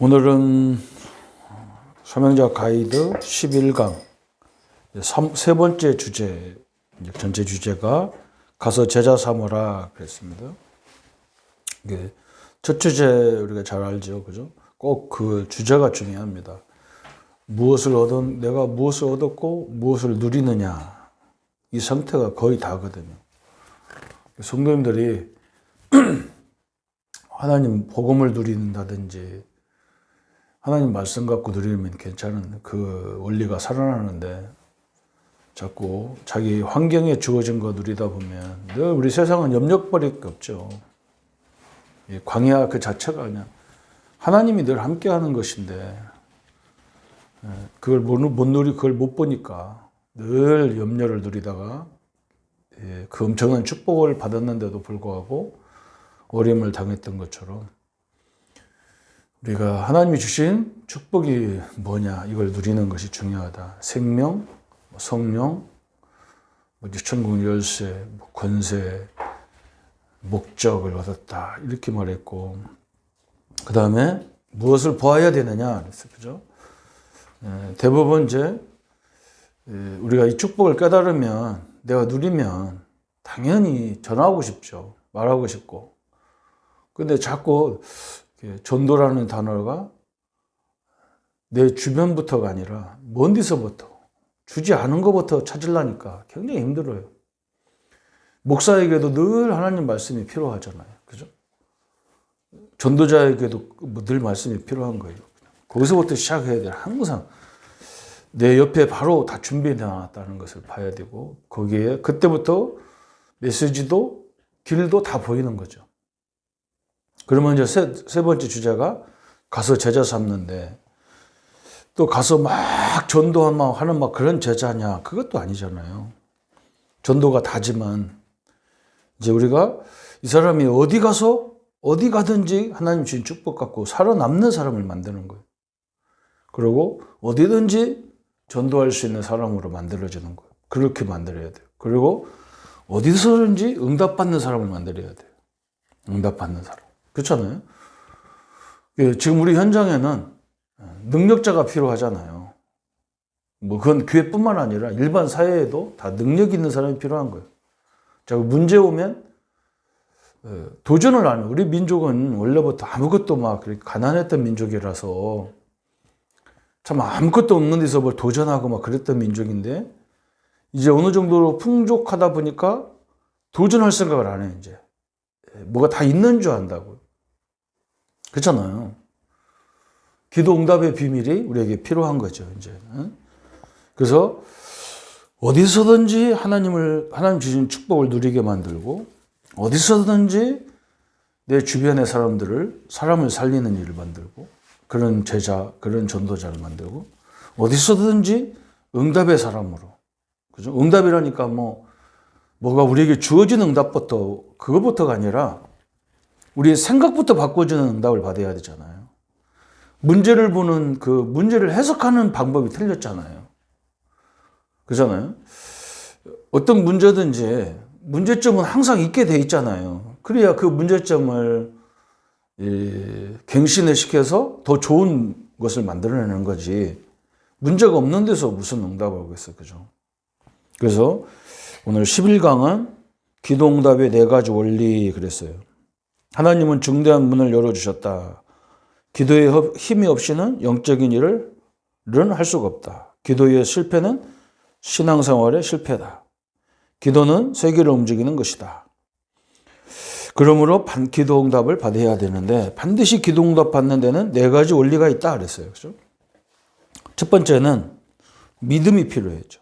오늘은 사명자 가이드 11강 세 번째 주제, 전체 주제가 가서 제자 삼으라 그랬습니다. 첫 주제 우리가 잘 알죠, 그죠? 꼭 그 주제가 중요합니다. 내가 무엇을 얻었고 무엇을 누리느냐, 이 상태가 거의 다거든요. 성도님들이 하나님 복음을 누린다든지 하나님 말씀 갖고 누리면 괜찮은 그 원리가 살아나는데, 자꾸 자기 환경에 주어진 거 누리다 보면 늘 우리 세상은 염려거리밖에 없죠. 광야 그 자체가 그냥 하나님이 늘 함께하는 것인데, 그걸 그걸 못 보니까 늘 염려를 누리다가 그 엄청난 축복을 받았는데도 불구하고 어려움을 당했던 것처럼, 우리가 하나님이 주신 축복이 뭐냐, 이걸 누리는 것이 중요하다. 생명, 성령, 천국 열쇠, 권세, 목적을 얻었다, 이렇게 말했고, 그 다음에 무엇을 보아야 되느냐 그랬어요, 그죠? 대부분 이제 우리가 이 축복을 깨달으면, 내가 누리면 당연히 전하고 싶죠. 말하고 싶고. 근데 자꾸 전도라는 단어가 내 주변부터가 아니라 먼 데서부터, 주지 않은 것부터 찾으려니까 굉장히 힘들어요. 목사에게도 늘 하나님 말씀이 필요하잖아요, 그죠? 전도자에게도 늘 말씀이 필요한 거예요. 거기서부터 시작해야 돼요. 항상 내 옆에 바로 다 준비해 놨다는 것을 봐야 되고, 거기에 그때부터 메시지도 길도 다 보이는 거죠. 그러면 이제 세 번째 주제가 가서 제자 삼는데, 또 가서 막 전도하는 막 그런 제자냐, 그것도 아니잖아요. 전도가 다지만 이제 우리가 이 사람이 어디 가든지 하나님 주신 축복 갖고 살아남는 사람을 만드는 거예요. 그리고 어디든지 전도할 수 있는 사람으로 만들어지는 거예요. 그렇게 만들어야 돼요. 그리고 어디서든지 응답받는 사람을 만들어야 돼요. 응답받는 사람. 그렇잖아요. 지금 우리 현장에는 능력자가 필요하잖아요. 그건 교회뿐만 아니라 일반 사회에도 다 능력 있는 사람이 필요한 거예요. 자, 문제 오면 도전을 안 해요. 우리 민족은 원래부터 아무것도 막 그렇게 가난했던 민족이라서 참 아무것도 없는 데서 뭘 도전하고 막 그랬던 민족인데, 이제 어느 정도로 풍족하다 보니까 도전할 생각을 안 해요. 이제 뭐가 다 있는 줄 안다고요. 그렇잖아요. 기도 응답의 비밀이 우리에게 필요한 거죠, 이제. 그래서 어디서든지 하나님 주신 축복을 누리게 만들고, 어디서든지 내 주변의 사람을 살리는 일을 만들고, 그런 제자, 그런 전도자를 만들고, 어디서든지 응답의 사람으로. 그죠? 응답이라니까 뭐가 우리에게 주어진 응답부터, 그것부터가 아니라 우리의 생각부터 바꿔주는 응답을 받아야 되잖아요. 문제를 보는 문제를 해석하는 방법이 틀렸잖아요. 그렇잖아요. 어떤 문제든지 문제점은 항상 있게 돼 있잖아요. 그래야 그 문제점을 갱신을 시켜서 더 좋은 것을 만들어내는 거지, 문제가 없는 데서 무슨 응답을 하겠어요, 그죠? 그래서 오늘 11강은 기도응답의 4가지 원리 그랬어요. 하나님은 중대한 문을 열어주셨다. 기도의 힘이 없이는 영적인 일을 할 수가 없다. 기도의 실패는 신앙생활의 실패다. 기도는 세계를 움직이는 것이다. 그러므로 기도응답을 받아야 되는데, 반드시 기도응답 받는 데는 4가지 원리가 있다 그랬어요. 그렇죠? 첫 번째는 믿음이 필요했죠.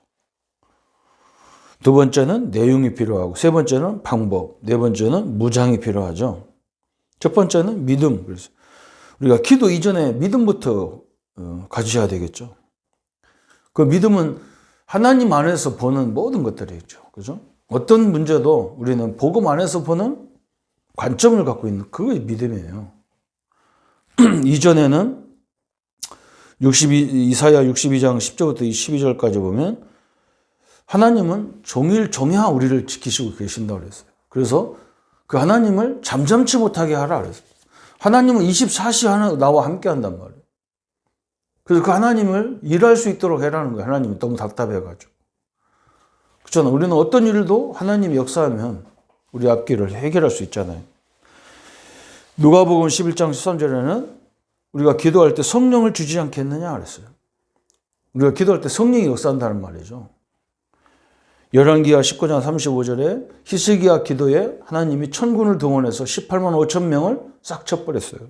두 번째는 내용이 필요하고, 세 번째는 방법, 네 번째는 무장이 필요하죠. 첫 번째는 믿음. 그래서 우리가 기도 이전에 믿음부터 가지셔야 되겠죠. 그 믿음은 하나님 안에서 보는 모든 것들이 있죠. 그죠? 어떤 문제도 우리는 복음 안에서 보는 관점을 갖고 있는, 그게 믿음이에요. 이전에는 이사야 62장 10절부터 12절까지 보면 하나님은 종일종야 우리를 지키시고 계신다고 그랬어요. 그래서 그 하나님을 잠잠치 못하게 하라 그랬어요. 하나님은 24시 나와 함께 한단 말이에요. 그래서 그 하나님을 일할 수 있도록 해라는 거예요. 하나님이 너무 답답해가지고. 그렇잖아요. 우리는 어떤 일도 하나님이 역사하면 우리 앞길을 해결할 수 있잖아요. 누가복음 11장 13절에는 우리가 기도할 때 성령을 주지 않겠느냐 그랬어요. 우리가 기도할 때 성령이 역사한다는 말이죠. 열왕기하 19장 35절에 히스기야 기도에 하나님이 천군을 동원해서 18만 5천 명을 싹 쳐버렸어요.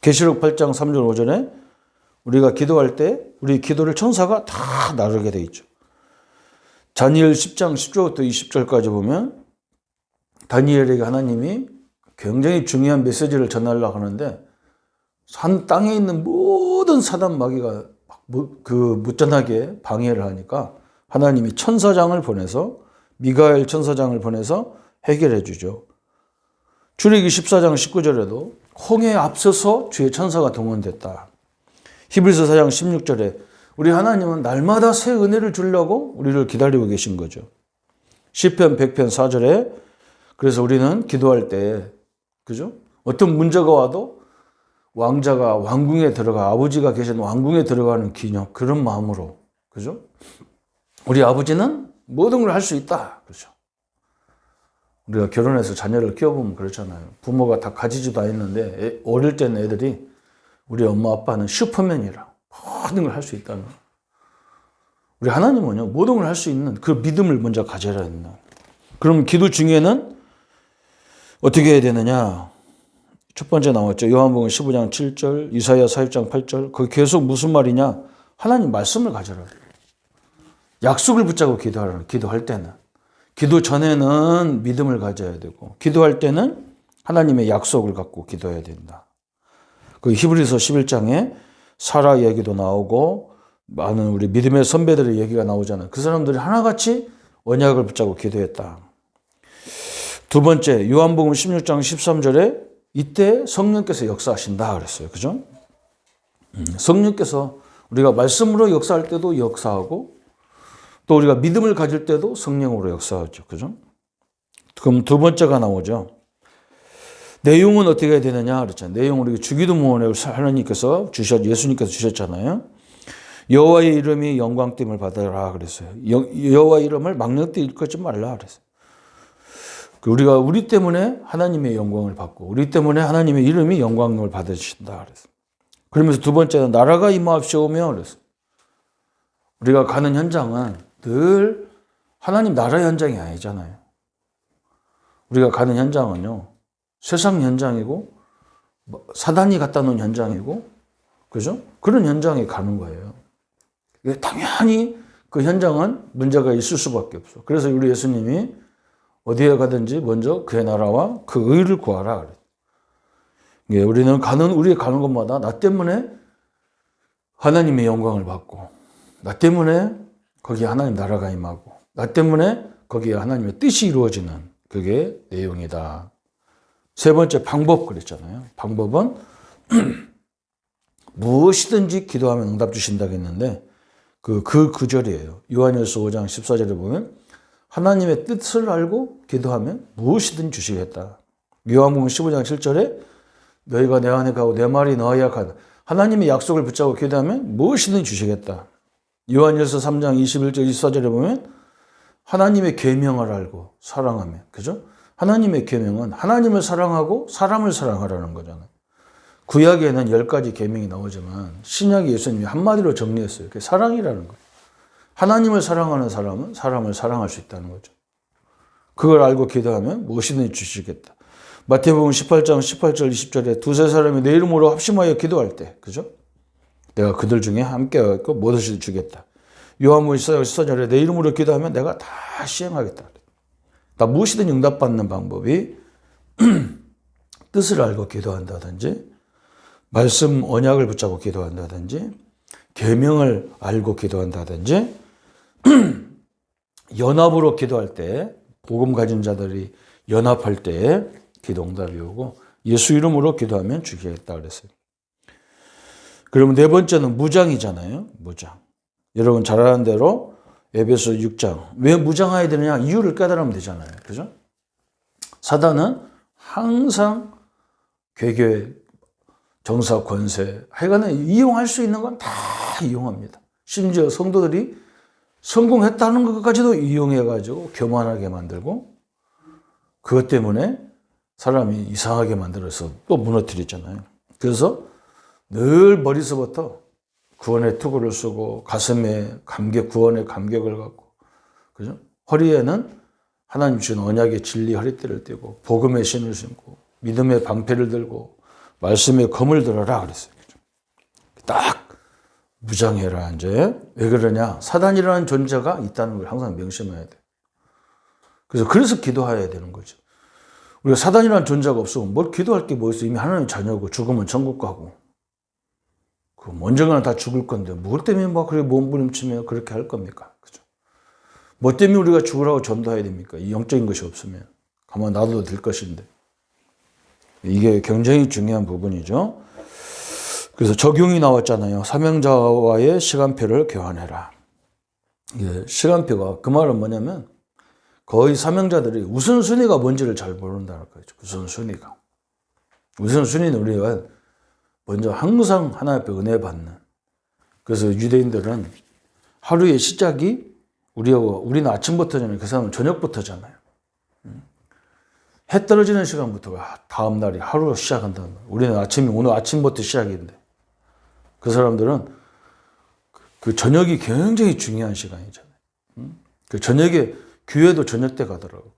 계시록 8장 3절 5절에 우리가 기도할 때 우리 기도를 천사가 다 나르게 돼 있죠. 다니엘 10장 10절부터 20절까지 보면 다니엘에게 하나님이 굉장히 중요한 메시지를 전하려고 하는데 산 땅에 있는 모든 사단 마귀가 못 전하게 방해를 하니까 하나님이 천사장을 보내서 미가엘 천사장을 보내서 해결해 주죠. 출애굽기 14장 19절에도 홍해에 앞서서 주의 천사가 동원됐다. 히브리서 4장 16절에 우리 하나님은 날마다 새 은혜를 주려고 우리를 기다리고 계신 거죠. 시편 100편 4절에 그래서 우리는 기도할 때 그죠? 어떤 문제가 와도 왕자가 왕궁에 들어가 아버지가 계신 왕궁에 들어가는 기념 그런 마음으로 그죠? 우리 아버지는 모든 걸 할 수 있다. 그렇죠? 우리가 결혼해서 자녀를 키워보면 그렇잖아요. 부모가 다 가지지도 않았는데 어릴 때는 애들이 우리 엄마 아빠는 슈퍼맨이라 모든 걸 할 수 있다는 거예요. 우리 하나님은요 모든 걸 할 수 있는 그 믿음을 먼저 가져야 된다. 그럼 기도 중에는 어떻게 해야 되느냐? 첫 번째 나왔죠. 요한복음 15장 7절, 이사야 40장 8절. 거기 계속 무슨 말이냐? 하나님 말씀을 가져라. 약속을 붙잡고 기도하라. 기도할 때는. 기도 전에는 믿음을 가져야 되고 기도할 때는 하나님의 약속을 갖고 기도해야 된다. 그 히브리서 11장에 사라 이야기도 나오고 많은 우리 믿음의 선배들의 얘기가 나오잖아요. 그 사람들이 하나같이 언약을 붙잡고 기도했다. 두 번째 요한복음 16장 13절에 이때 성령께서 역사하신다 그랬어요. 그죠? 성령께서 우리가 말씀으로 역사할 때도 역사하고 또 우리가 믿음을 가질 때도 성령으로 역사하죠. 그죠? 그럼 두 번째가 나오죠. 내용은 어떻게 해야 되느냐 그랬잖아요. 내용을 우리 주기도문을 하나님께서 예수님께서 주셨잖아요. 여호와의 이름이 영광됨을 받으라 그랬어요. 여호와의 이름을 망령되 일컫지 말라 그랬어요. 우리가 우리 때문에 하나님의 영광을 받고 우리 때문에 하나님의 이름이 영광을 받으신다 그랬어요. 그러면서 두 번째는 나라가 임하옵시오며 그랬어요. 우리가 가는 현장은 늘 하나님 나라의 현장이 아니잖아요. 우리가 가는 현장은요. 세상 현장이고 사단이 갖다 놓은 현장이고 그죠? 그런 현장에 가는 거예요. 당연히 그 현장은 문제가 있을 수밖에 없어. 그래서 우리 예수님이 어디에 가든지 먼저 그의 나라와 그 의를 구하라. 우리가 가는 곳마다 나 때문에 하나님의 영광을 받고 나 때문에 거기에 하나님 나라가 임하고 나 때문에 거기에 하나님의 뜻이 이루어지는 그게 내용이다. 세 번째 방법 그랬잖아요. 방법은 무엇이든지 기도하면 응답 주신다고 했는데 그 구절이에요. 요한일서 5장 14절에 보면 하나님의 뜻을 알고 기도하면 무엇이든 주시겠다. 요한복음 15장 7절에 너희가 내 안에 가고 내 말이 너 안에 가다. 하나님의 약속을 붙잡고 기도하면 무엇이든 주시겠다. 요한일서 3장 21절 24절에 보면 하나님의 계명을 알고 사랑하면 그죠? 하나님의 계명은 하나님을 사랑하고 사람을 사랑하라는 거잖아요. 구약에는 10가지 계명이 나오지만 신약에 예수님이 한마디로 정리했어요. 그게 사랑이라는 거예요. 하나님을 사랑하는 사람은 사람을 사랑할 수 있다는 거죠. 그걸 알고 기도하면 무엇이든지 주시겠다. 마태복음 18장 18절 20절에 두세 사람이 내 이름으로 합심하여 기도할 때 그죠? 내가 그들 중에 함께하고 무엇을 주겠다. 요한복음 14절에 내 이름으로 기도하면 내가 다 시행하겠다. 다 무엇이든 응답받는 방법이 뜻을 알고 기도한다든지 말씀 언약을 붙잡고 기도한다든지 계명을 알고 기도한다든지 연합으로 기도할 때 복음 가진 자들이 연합할 때 기도 응답이 오고 예수 이름으로 기도하면 주시겠다 그랬어요. 그러면 네 번째는 무장이잖아요. 무장. 여러분 잘 아는 대로 에베소 6장. 왜 무장해야 되느냐? 이유를 깨달으면 되잖아요. 그죠? 사단은 항상 괴교회 정사 권세, 하여간에 이용할 수 있는 건 다 이용합니다. 심지어 성도들이 성공했다는 것까지도 이용해가지고 교만하게 만들고, 그것 때문에 사람이 이상하게 만들어서 또 무너뜨리잖아요. 그래서 늘 머리서부터 구원의 투구를 쓰고, 가슴에 구원의 감격을 갖고, 그죠? 허리에는 하나님 주신 언약의 진리 허리띠를 띠고, 복음의 신을 신고, 믿음의 방패를 들고, 말씀의 검을 들어라 그랬어요. 딱 무장해라. 이제 왜 그러냐? 사단이라는 존재가 있다는 걸 항상 명심해야 돼. 그래서 기도해야 되는 거죠. 우리가 사단이라는 존재가 없으면 뭘 기도할 게 뭐 있어? 이미 하나님 자녀고, 죽으면 천국 가고, 언젠가는 다 죽을 건데 뭘 때문에 막 그렇게 몸부림치며 그렇게 할 겁니까? 그죠? 뭐 때문에 우리가 죽으라고 전도해야 됩니까? 이 영적인 것이 없으면 가만 놔둬도 될 것인데. 이게 굉장히 중요한 부분이죠. 그래서 적용이 나왔잖아요. 사명자와의 시간표를 교환해라. 시간표가, 그 말은 뭐냐면 거의 사명자들이 우선순위가 뭔지를 잘 모른다는 거죠. 우선순위는 우리가 먼저 항상 하나님 앞에 은혜 받는. 그래서 유대인들은 하루의 시작이 우리는 아침부터잖아요. 그 사람은 저녁부터잖아요. 해 떨어지는 시간부터가 다음 날이 하루 시작한다는 거예요. 우리는 오늘 아침부터 시작인데, 그 사람들은 그 저녁이 굉장히 중요한 시간이잖아요. 그 저녁에, 교회도 저녁 때 가더라고요.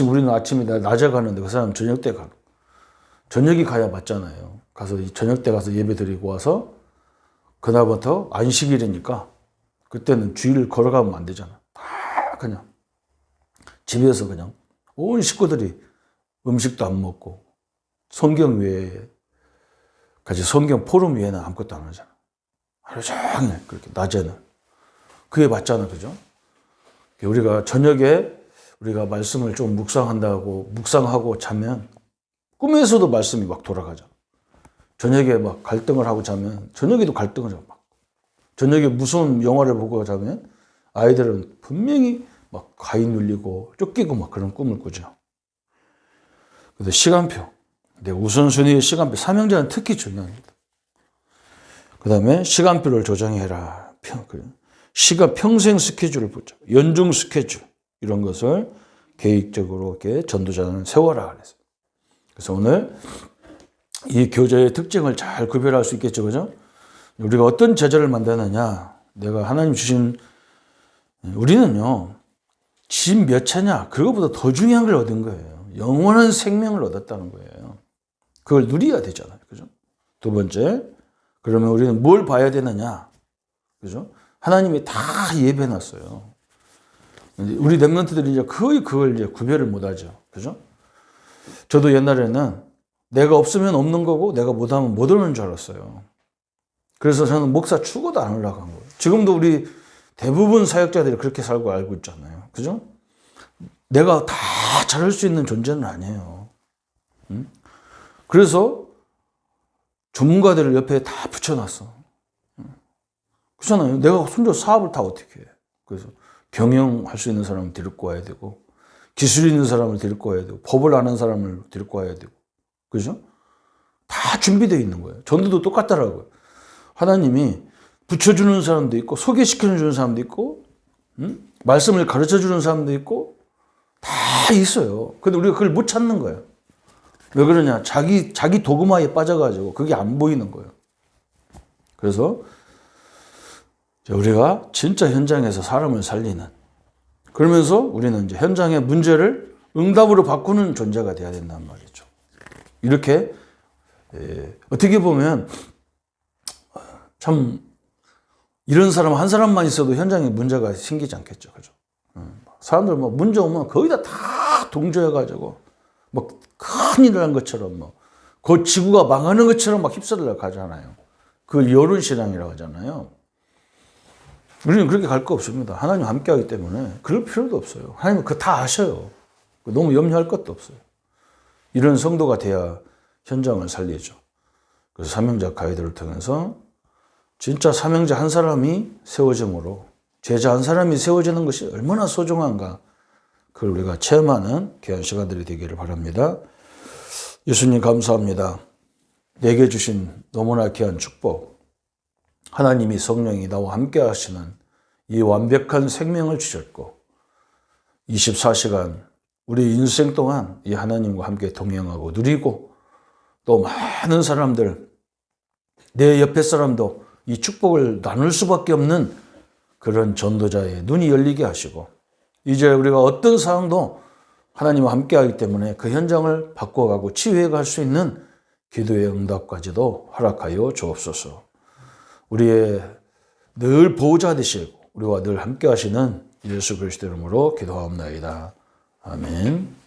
우리는 아침에 낮에 가는데 그 사람은 저녁 때 가고. 저녁이 가야 맞잖아요. 가서 저녁 때 가서 예배 드리고 와서 그날부터 안식일이니까 그때는 주일을 걸어가면 안 되잖아. 다 그냥 집에서 그냥 온 식구들이 음식도 안 먹고 성경 외에 같이 성경 포럼 외에는 아무것도 안 하잖아. 하루 종일 그렇게 낮에는. 그게 맞잖아. 그죠? 우리가 저녁에 우리가 말씀을 좀 묵상하고 자면 꿈에서도 말씀이 막 돌아가죠. 저녁에 막 갈등을 하고 자면 저녁에도 갈등을 하고, 저녁에 무서운 영화를 보고 자면 아이들은 분명히 막 가위 눌리고 쫓기고 막 그런 꿈을 꾸죠. 그래서 시간표, 우선순위의 시간표, 사명자는 특히 중요합니다. 그 다음에 시간표를 조정해라. 평생 스케줄을 보자. 연중 스케줄, 이런 것을 계획적으로 이렇게 전도자는 세워라 그랬어요. 그래서 오늘 이 교제의 특징을 잘 구별할 수 있겠죠. 그죠? 우리가 어떤 제자를 만드느냐. 내가 하나님 주신, 우리는요, 집 몇 채냐, 그거보다 더 중요한 걸 얻은 거예요. 영원한 생명을 얻었다는 거예요. 그걸 누려야 되잖아요. 그죠? 두 번째, 그러면 우리는 뭘 봐야 되느냐. 그죠? 하나님이 다 예배해 놨어요. 우리 랩런트들이 이제 거의 그걸 이제 구별을 못 하죠. 그죠? 저도 옛날에는 내가 없으면 없는 거고 내가 못하면 못 오는 줄 알았어요. 그래서 저는 목사 추구도 안 올라간 거예요. 지금도 우리 대부분 사역자들이 그렇게 살고 알고 있잖아요. 그죠? 내가 다 잘할 수 있는 존재는 아니에요. 그래서 전문가들을 옆에 다 붙여놨어. 그렇잖아요. 내가 혼자 사업을 다 어떻게 해. 그래서 경영할 수 있는 사람을 데리고 와야 되고, 기술 있는 사람을 데리고 와야 되고, 법을 아는 사람을 데리고 와야 되고. 그죠? 다 준비되어 있는 거예요. 전도도 똑같더라고요. 하나님이 붙여주는 사람도 있고, 소개시켜주는 사람도 있고, 말씀을 가르쳐주는 사람도 있고, 다 있어요. 근데 우리가 그걸 못 찾는 거예요. 왜 그러냐? 자기 도구마에 빠져가지고 그게 안 보이는 거예요. 그래서 우리가 진짜 현장에서 사람을 살리는, 그러면서 우리는 이제 현장의 문제를 응답으로 바꾸는 존재가 돼야 된단 말이죠. 이렇게 어떻게 보면 참 이런 사람 한 사람만 있어도 현장에 문제가 생기지 않겠죠. 그죠? 사람들 뭐 문제 오면 거의 다 동조해가지고 뭐 큰일을 한 것처럼 그 지구가 망하는 것처럼 막 휩쓸려 가잖아요. 그걸 여론신앙이라고 하잖아요. 우리는 그렇게 갈 거 없습니다. 하나님 함께 하기 때문에 그럴 필요도 없어요. 하나님은 그거 다 아셔요. 너무 염려할 것도 없어요. 이런 성도가 돼야 현장을 살리죠. 그래서 사명자 가이드를 통해서 진짜 사명자 한 사람이 세워짐으로 제자 한 사람이 세워지는 것이 얼마나 소중한가, 그걸 우리가 체험하는 귀한 시간들이 되기를 바랍니다. 예수님 감사합니다. 내게 주신 너무나 귀한 축복, 하나님이 성령이 나와 함께 하시는 이 완벽한 생명을 주셨고 24시간 우리 인생 동안 이 하나님과 함께 동행하고 누리고 또 많은 사람들, 내 옆에 사람도 이 축복을 나눌 수밖에 없는 그런 전도자의 눈이 열리게 하시고 이제 우리가 어떤 상황도 하나님과 함께 하기 때문에 그 현장을 바꿔가고 치유해 갈 수 있는 기도의 응답까지도 허락하여 주옵소서. 우리의 늘 보호자 되시고 우리와 늘 함께 하시는 예수 그리스도 이름으로 기도하옵나이다. 아멘.